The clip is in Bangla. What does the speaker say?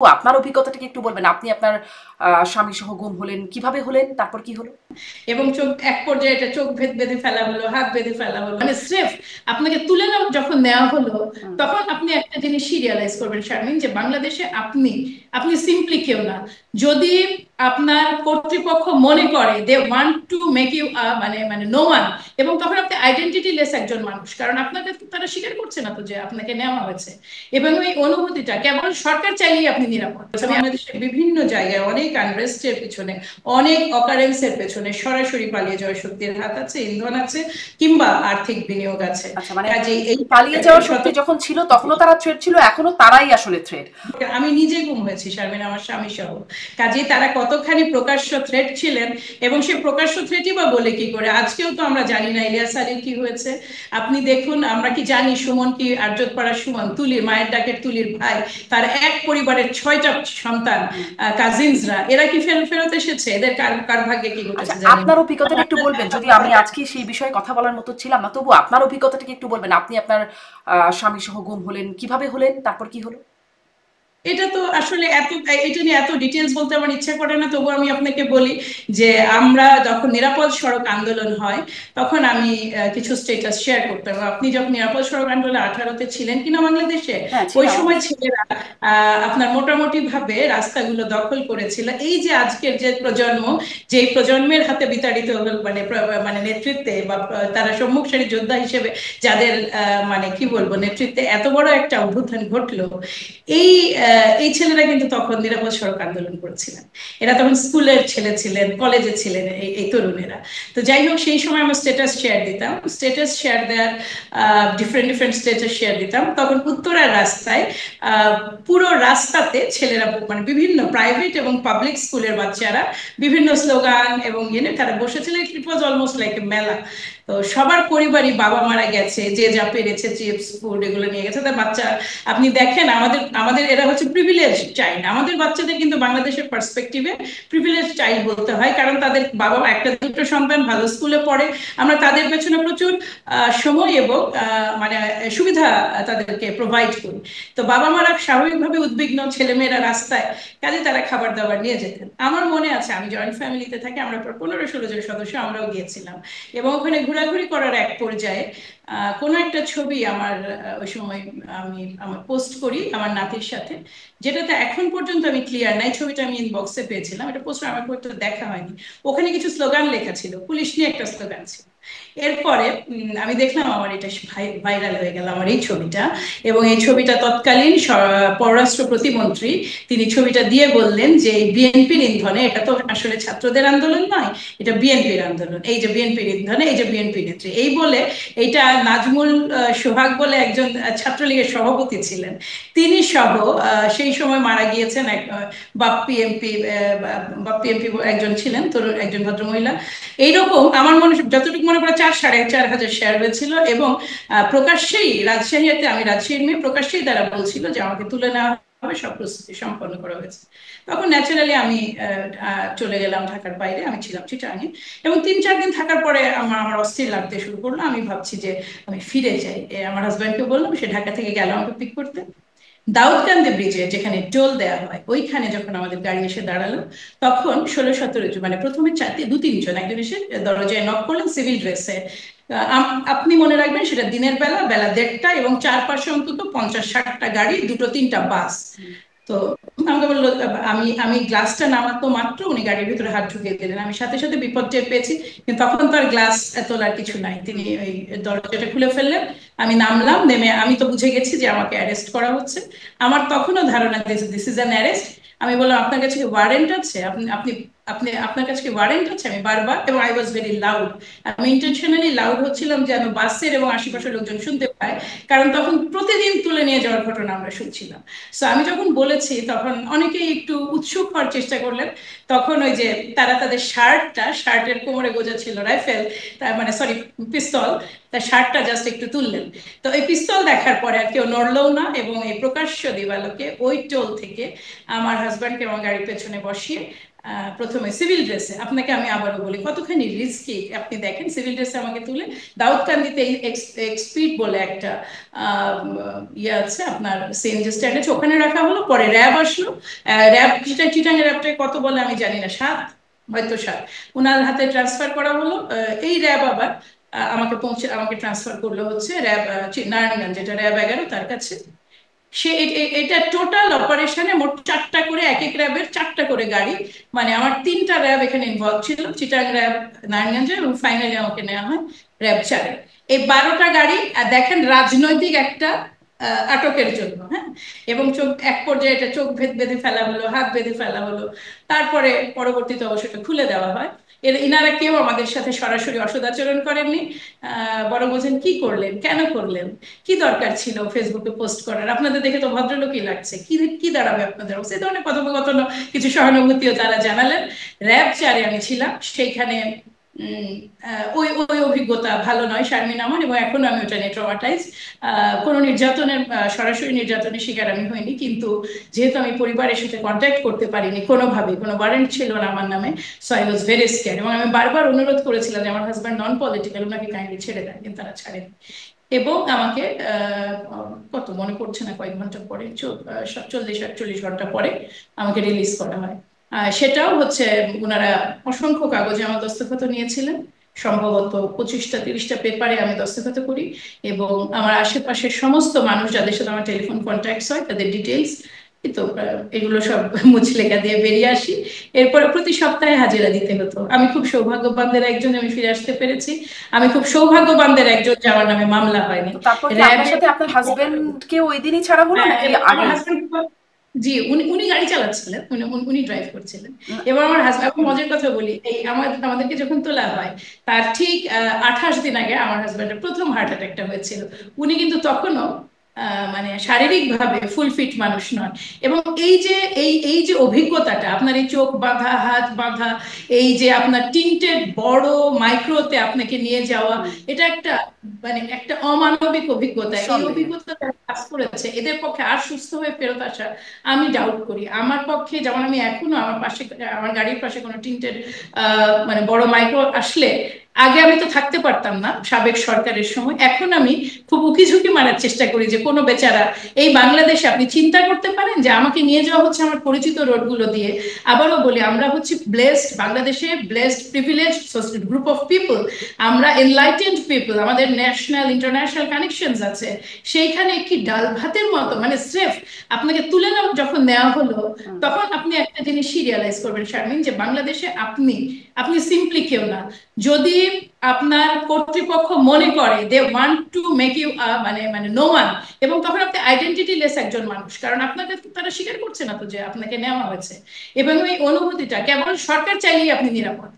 আপনার অভিজ্ঞতাটা কি একটু বলবেন? আপনি আপনার স্বামী সহ গুম হলেন, কিভাবে হলেন? তারপর কি হলো? এবং চোখ এক পর্যায়ে এটা চোখ বেঁধে ফেলা হলো, হাত বেঁধে ফেলা হলো, মানে স্রেফ আপনাকে তুলে যখন নেওয়া হলো, হুম। তখন আপনি একটা জিনিসই রিয়ালাইজ করবেন শারমিন, যে বাংলাদেশে আপনি আপনি সিম্পলি কেউ না। যদি আপনার কর্তৃপক্ষ মনে করে they want to make you মানে মানে নো ওয়ান, এবং তখন আপনি আইডেন্টিটি লেস একজন মানুষ, কারণ আপনাকে তো তারা স্বীকার করছে না তো যে আপনাকে নেওয়া হয়েছে। এবং এই অনুভূতিটা কেবল সরকার চাইলেই আপনি নিরাপদ। বাংলাদেশের বিভিন্ন জায়গায় অনেক আনরেস্টের পিছনে, অনেক অকারেন্সের পেছনে সরাসরি পালিয়ে যাওয়ার শক্তির হাত আছে, ইন্ধন আছে, কিংবা আর্থিক বিনিয়োগ আছে। আচ্ছা, মানে কাজে এই পালিয়ে যাওয়ার শক্তি যখন ছিল তখনও তারা থ্রেট ছিল, এখনো তারাই আসলে থ্রেট। আমি নিজে গুম হয়েছি শারমিন, আমার স্বামী সহ। কাজে তারা কতখানি প্রকাশ্য থ্রেট ছিলেন, এবং সে প্রকাশ্য থ্রেটই বা বলে কি করে? আজকেও তো আমরা জানি না ইলিয়াস আলীর কি হয়েছে। আপনি দেখুন, আমরা কি জানি সুমন কি, আর্যতপাড়ার সুমন, তুলির মায়ের ডাকের তুলির ভাই, তার এক পরিবারের 6টা সন্তান, কাজিনসরা, এরা কি ফেরত এসেছে? এদের কার কার ভাগ্যে কি আচ্ছা, ঘটেছে জানি না। আপনার অভিজ্ঞতাটা একটু বলবেন? যদি আমি আজকে সেই বিষয়ে কথা বলার মতো ছিলাম না, তবু আপনার অভিজ্ঞতাটা কি একটু বলবেন? আপনি আপনার স্বামী সহ গুম হলেন, কিভাবে হলেন? তারপর কি হলো? এটা তো আসলে এটা নিয়ে এত ডিটেলস বলতে আমার ইচ্ছা করে না, তবু আমি আপনাকে বলি যে আমরা যখন নিরাপদ সড়ক আন্দোলন হয়, তখন আমি কিছু স্টেটাস শেয়ার করতাম। আপনি যখন নিরাপদ সড়ক আন্দোলন 18-তে ছিলেন কিনা বাংলাদেশে, হ্যাঁ, ওই ছিলাম সময় অবশ্যই। ছেলেরা আপনার মোটামুটি ভাবে রাস্তাগুলো দখল করেছিল। এই যে আজকের যে প্রজন্ম, যে প্রজন্মের হাতে বিতাড়িত হল, মানে মানে নেতৃত্বে বা তারা সম্মুখ সারি যোদ্ধা হিসেবে যাদের মানে কি বলবো, নেতৃত্বে এত বড় একটা অভ্যুত্থান ঘটলো, এই এই ছেলেরা কিন্তু তখন নিরাপদ সড়ক আন্দোলন করেছিলেন। এরা তখন স্কুলের ছেলে ছিলেন, কলেজে ছিলেন, এই তরুণেরা। তো যাই হোক, সেই সময় আমরা স্ট্যাটাস শেয়ার দিতাম, স্ট্যাটাস শেয়ার দেওয়ার ডিফারেন্ট ডিফারেন্ট স্ট্যাটাস শেয়ার দিতাম। তখন উত্তরার রাস্তায় আহ, পুরো রাস্তাতে ছেলেরা, মানে বিভিন্ন প্রাইভেট এবং পাবলিক স্কুলের বাচ্চারা বিভিন্ন স্লোগান এবং তারা বসেছিল। ইট ওয়াজ অলমোস্ট লাইক এ মেলা। তো সবার পরিবারই, বাবা মারা গেছে, যে যা পেরেছে চিপস ফুড এগুলো নিয়ে গেছে তার বাচ্চা। আপনি দেখেন, আমাদের আমাদের এরা হচ্ছে প্রিভিলেজ চাইল্ড। আমাদের বাচ্চাদের কিন্তু বাংলাদেশের পার্সপেক্টিভে প্রিভিলেজ চাইল্ড বলতে হয়, কারণ তাদের বাবা মা একটা দুটো সন্তান ভালো স্কুলে পড়ে। আমরা তাদের পেছনে প্রচুর সময় এবং মানে সুবিধা তাদেরকে প্রোভাইড করি। তো বাবা মারা স্বাভাবিকভাবে উদ্বিগ্ন, ছেলেমেয়েরা রাস্তায়, কাজে তারা খাবার দাবার নিয়ে যেতেন। আমার মনে আছে, আমি জয়েন্ট ফ্যামিলিতে থাকি, আমরা প্রায় 15-16 জন সদস্য, আমরাও গিয়েছিলাম। এবং ওখানে ঘোরাঘুরি করার এক পর্যায়ে কোনো একটা ছবি আমার ওই সময় আমি আমার পোস্ট করি আমার নাতির সাথে, যেটাতে এখন পর্যন্ত আমি ক্লিয়ার নাই। ছবিটা আমি ইনবক্সে পেয়েছিলাম, এটা পোস্ট আমার পর্যন্ত দেখা হয়নি। ওখানে কিছু স্লোগান লেখা ছিল, পুলিশ নিয়ে একটা স্লোগান ছিল। এরপরে আমি দেখলাম আমার এটা ভাইরাল হয়ে গেল, আমার এই ছবিটা। এবং এই ছবিটা তৎকালীন পররাষ্ট্র প্রতিমন্ত্রী, তিনি ছবিটা দিয়ে বললেন যে বিএনপির ইন্ধনে, এটা তো আসলে ছাত্রদের আন্দোলন নয়, এটা বিএনপির আন্দোলন, এই যে বিএনপির ইন্ধনে, এই যে বিএনপি নেত্রী, এই বলে। এইটা নাজমুল সোহাগ বলে একজন ছাত্রলীগের সভাপতি ছিলেন, তিনি সহ সেই সময় মারা গিয়েছেন এক বাপ্পি এমপি, বাপ্পি এমপি একজন ছিলেন, তরুণ একজন ভদ্রমহিলা। এইরকম আমার মনে, যতটুকু মনে পড়ে, 4-4.5 হাজার শেয়ার হয়েছিল। এবং প্রকাশ্যেই রাজশাহীতে, আমি রাজশাহীর মেয়ে, প্রকাশ্যেই তারা বলছিল যে আমাকে তুলে নেওয়া হবে, সব প্রস্তুতি সম্পন্ন করা হয়েছে। তখন ন্যাচারালি আমি চলে গেলাম ঢাকার বাইরে, আমি ছিলাম চিটাগাঙে। এবং 3-4 দিন থাকার পরে আমার আমার অস্থির লাগতে শুরু করলো। আমি ভাবছি যে আমি ফিরে যাই। আমার হাজব্যান্ডকে বললাম, সে ঢাকা থেকে গেল আমাকে পিক করতে। দাউদকান্দি ব্রিজে যেখানে টোল দেওয়া হয়, ওইখানে যখন আমাদের গাড়ি এসে দাঁড়ালো, তখন 16-17 জন, মানে প্রথমে 2-3 জন, একজন এসে দরজায় নক করলেন সিভিল ড্রেসে। আপনি মনে রাখবেন, সেটা দিনের বেলা, বেলা 1:30, এবং চারপাশে অন্তত 50-60টা গাড়ি, 2-3টা বাস। তো আমাকে বললো, আমি আমি গ্লাসটা নামাতো মাত্র উনি গাড়ির ভিতরে হাত ঢুকিয়ে দিলেন। আমি সাথে সাথে বিপদ টের পেয়েছি, কিন্তু তখন তো আর গ্লাস তোলার কিছু নাই, তিনি ওই দরজাটা খুলে ফেললেন। আমি নামলাম, নেমে আমি তো বুঝে গেছি যে আমাকে অ্যারেস্ট করা হচ্ছে। আমার তখনও ধারণা দিস ইজ অ্যান অ্যারেস্ট। আমি বললাম, আপনার কাছে কি ওয়ারেন্ট আছে? আপনি আপনি আপনি আপনার কাছে কি ওয়ারেন্ট আছে? আমি বারবার, এবং আই ওয়াজ ভেরি লাউড। আমি ইন্টেনশনালি লাউড হচ্ছিলাম, যে আমি বাসের এবং আশেপাশের লোকজন শুনতে পাই, কারণ তখন প্রতিদিন তুলে নিয়ে যাওয়ার ঘটনা আমরা শুনছিলাম। সো আমি যখন বলেছি, তখন অনেকেই একটু উৎসুক হওয়ার চেষ্টা করলেন। তখন ওই যে তারা তাদের শার্টের কোমরে গোজা ছিল রাইফেল, তার মানে সরি, পিস্তল, তার শার্টটা জাস্ট একটু তুললেন। তো এই পিস্তল দেখার পরে আর কেউ নড়লও না, এবং এই প্রকাশ্য দিবালোকে ওই টোল থেকে আমার হাজব্যান্ডকে আমার গাড়ির পেছনে বসিয়ে প্রথমে সিভিল ড্রেসে, আপনাকে আমি আবারও বলি কতখানি রিস্কি। আপনি দেখেন সিভিল ড্রেসে আমাকে তুলে দাউদকান্দিতে এক্সপিড বলে একটা ইয়ে আছে আপনার সিএনজি স্ট্যান্ড আছে, ওখানে রাখা হলো। পরে র্যাব আসলো। র্যাব চিটাং র্যাবটাকে কত বলে আমি জানি না, 7, হয়তো 7, ওনার হাতে ট্রান্সফার করা হলো। এই র্যাব আবার আমাকে ট্রান্সফার করলো হচ্ছে র্যাব নারায়ণগঞ্জ, যেটা র্যাব 11 তার কাছে। সে এটা টোটাল অপারেশনে মোট 4টা করে, এক এক র্যাবের 4টা করে গাড়ি, মানে আমার 3টা র্যাব এখানে ইনভলভ ছিল, চিটাং র্যাব, নারায়ণগঞ্জে, এবং ফাইনালি আমাকে নেওয়া হয় র্যাব 4-এ। এই 12টা গাড়ি দেখেন রাজনৈতিক একটা আটকের জন্য, হ্যাঁ। এবং চোখ এক পর্যায়ে এটা চোখ বেঁধে ফেলা হলো, হাত বেঁধে ফেলা হলো। তারপরে পরবর্তীতে অবশ্যই খুলে দেওয়া হয়। ইনারা কেউ আমাদের সাথে সরাসরি অসদাচরণ করেননি, বরং বলছেন কি করলেন, কেন করলেন, কি দরকার ছিল ফেসবুকে পোস্ট করার, আপনাদের দেখে তো ভদ্রলোকই লাগছে, কি কি দাঁড়াবে আপনাদের অবস্থা, এই ধরনের কথোপকথন, কিছু সহানুভূতিও তারা জানালেন। র্যাব 4-এ আমি ছিলাম, সেইখানে ওই ওই অভিজ্ঞতা ভালো নয় শারমিন আমার, এবং এখনো আমি ওটা নিয়ে ট্রমাটাইজ। কোনো নির্যাতনের সরাসরি নির্যাতনের শিকার আমি হইনি, কিন্তু যেহেতু আমি পরিবারের সাথে কন্ট্যাক্ট করতে পারিনি কোনোভাবে, কোনো ওয়ারেন্ট ছিল না আমার নামে, so I was very scared. এবং আমি বারবার অনুরোধ করেছিলাম যে আমার হাজব্যান্ড নন পলিটিক্যাল, ওনাকে কাইন্ডলি ছেড়ে দেন, কিন্তু তারা ছাড়েনি। এবং আমাকে কত মনে পড়ছে না, কয়েক ঘন্টা পরে, 40-48 ঘন্টা পরে আমাকে রিলিজ করা হয়। সেটাও হচ্ছে ওনারা অসংখ্য কাগজে আমার দস্তখত নিয়েছিলেন, সম্ভবত 25টা 30টা পেপারে আমি দস্তখত করি, এবং আমার আশেপাশের সমস্ত মানুষ যাদের সাথে আমার টেলিফোন কন্ট্যাক্টস হয় তাদের ডিটেলস, তো এগুলো সব মুচলেখা দিয়ে বেরিয়ে আসি। এরপরে প্রতি সপ্তাহে হাজিরা দিতে হতো। আমি খুব সৌভাগ্যবানদের একজন, আমি ফিরে আসতে পেরেছি। আমি খুব সৌভাগ্যবানদের একজন যে আমার নামে মামলা হয়নি। তো তারপর কি আপনার সাথে আপনার হাজবেন্ডকে ওই দিনই ছাড়া হলো নাকি আমার আগে? হাজবেন্ড, জি, উনি উনি গাড়ি চালাচ্ছিলেন, উনি ড্রাইভ করছিলেন। এবার আমার হাজবেন্ড, মজার কথা বলি, এই আমাদেরকে যখন তোলা হয় তার ঠিক 28 দিন আগে আমার হাজবেন্ডের প্রথম হার্ট অ্যাটাকটা হয়েছিল। উনি কিন্তু তখনও মানে শারীরিক ভাবে ফুল ফিট মানুষ নন। এবং এই যে অভিজ্ঞতাটা, আপনার এই চোখ বাঁধা, হাত বাঁধা, এই যে আপনার টিন্টেড বড় মাইক্রোতে আপনাকে নিয়ে যাওয়া, এটা একটা মানে একটা অমানবিক অভিজ্ঞতা। এই নিঃসন্দেহে। অভিজ্ঞতা যারা কাজ করেছে এদের পক্ষে আর সুস্থ হয়ে ফেরত আসা আমি ডাউট করি। আমার পক্ষে, যেমন আমি এখনো আমার পাশে, আমার গাড়ির পাশে কোনো টিন্টেড মানে বড় মাইক্রো আসলে, আগে আমি তো থাকতে পারতাম না সাবেক সরকারের সময়, এখন আমি খুব উকি ঝুঁকি মারার চেষ্টা করি যে কোনো বেচারা এই বাংলাদেশে, আপনি চিন্তা করতে পারেন যে আমাকে নিয়ে যাওয়া হচ্ছে আমার পরিচিত রোডগুলো দিয়ে। আবারও বলি, আমরা হচ্ছি ব্লেসড, বাংলাদেশে blessed privilege group of people, আমরা এনলাইটেন্ড পিপল, আমাদের ন্যাশনাল ইন্টারন্যাশনাল কানেকশনস আছে। সেইখানে কি ডাল ভাতের মতো, মানে স্রেফ আপনাকে তুলে যখন নেওয়া হলো, তখন আপনি একটা জিনিসই রিয়ালাইজ করবেন শারমিন, যে বাংলাদেশে আপনি আপনি সিম্পলি কেউ না। যদি আপনার কর্তৃপক্ষ মনে করে they want to make you মানে মানে নো ওয়ান, এবং তখন আপনি আইডেন্টিটি লেস একজন মানুষ, কারণ আপনাকে তারা স্বীকার করছে না তো যে আপনাকে নেওয়া হয়েছে। এবং এই অনুভূতিটা কেবল সরকার চাইলেই আপনি নিরাপদ।